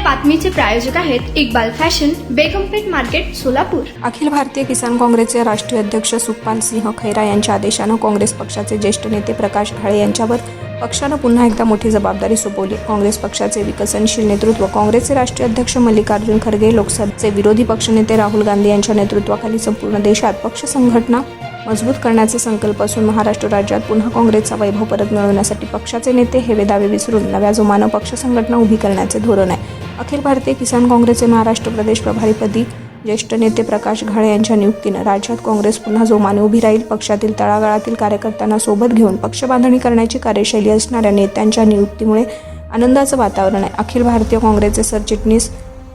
बातमीचे प्रायोजक आहेत Iqbal fashion, बेगमपेठ market, Solapur. Akhil Bharatiya किसान काँग्रेसचे राष्ट्रीय अध्यक्ष सुखपाल सिंह खैरा यांच्या आदेशानं काँग्रेस पक्षाचे ज्येष्ठ नेते प्रकाश घाळे यांच्यावर पक्षानं पुन्हा एकदा मोठी जबाबदारी सोपवली। काँग्रेस पक्षाचे विकसनशील नेतृत्व, काँग्रेसचे राष्ट्रीय अध्यक्ष मल्लिकार्जुन खरगे, लोकसभेचे विरोधी पक्षनेते राहुल गांधी यांच्या नेतृत्वाखाली संपूर्ण देशात पक्ष संघटना मजबूत करण्याचे संकल्प असून महाराष्ट्र राज्यात पुन्हा काँग्रेसचा वैभव परत मिळवण्यासाठी पक्षाचे नेते हे दावे विसरून नव्या जोमानं पक्ष संघटना उभी करण्याचे धोरण आहे। अखिल भारतीय किसान काँग्रेसचे महाराष्ट्र प्रदेश प्रभारीपदी ज्येष्ठ नेते प्रकाश घाळे यांच्या नियुक्तीनं राज्यात काँग्रेस पुन्हा जोमाने उभी राहील। पक्षातील तळागाळातील कार्यकर्त्यांना सोबत घेऊन पक्ष बांधणी करण्याची कार्यशैली असणाऱ्या नेत्यांच्या नियुक्तीमुळे आनंदाचं वातावरण आहे। अखिल भारतीय काँग्रेसचे सरचिटणीस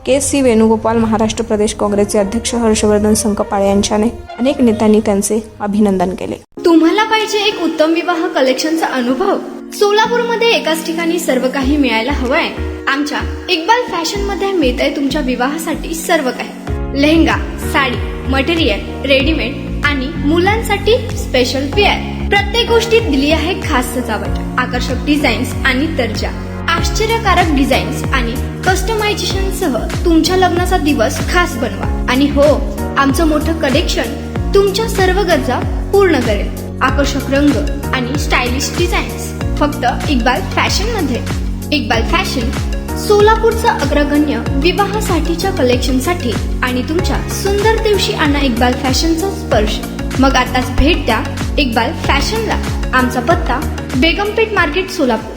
के.सी. वेणुगोपाल, महाराष्ट्र प्रदेश काँग्रेसचे अध्यक्ष हर्षवर्धन संकपाळ यांच्याने अनेक नेत्यांनी त्यांचे अभिनंदन केले। तुम्हाला पाहिजे एक उत्तम विवाह कलेक्शनचा अनुभव? सोलापूरमध्ये एकाच ठिकाणी सर्व काही मिळायला हवंय। आमच्या इक्बाल फॅशन मध्ये मिळतंय तुमच्या विवाहासाठी सर्व काही। लेहंगा, साडी, मटेरियल, रेडीमेड आणि मुलांसाठी स्पेशल वेअर। प्रत्येक गोष्टीत दिली आहे खास सजावट, आकर्षक डिझाईन्स आणि दर्जा, आश्चर्यकारक डिझाईन्स आणि कस्टमायझेशन सह तुमच्या लग्नाचा दिवस खास बनवा। आणि हो, आमचं मोठं कलेक्शन तुमच्या सर्व गरजा पूर्ण करेल। आकर्षक रंग आणि स्टायलिश डिझाईन्स फक्त इक्बाल फॅशन मध्ये। इक्बाल फॅशन सोलापूरचा अग्रगण्य विवाहासाठीच्या कलेक्शनसाठी आणि तुमच्या सुंदर दिवशी आणा इक्बाल फॅशनचा स्पर्श। मग आताच भेट द्या इक्बाल फॅशनला। आमचा पत्ता बेगमपेठ मार्केट, सोलापूर।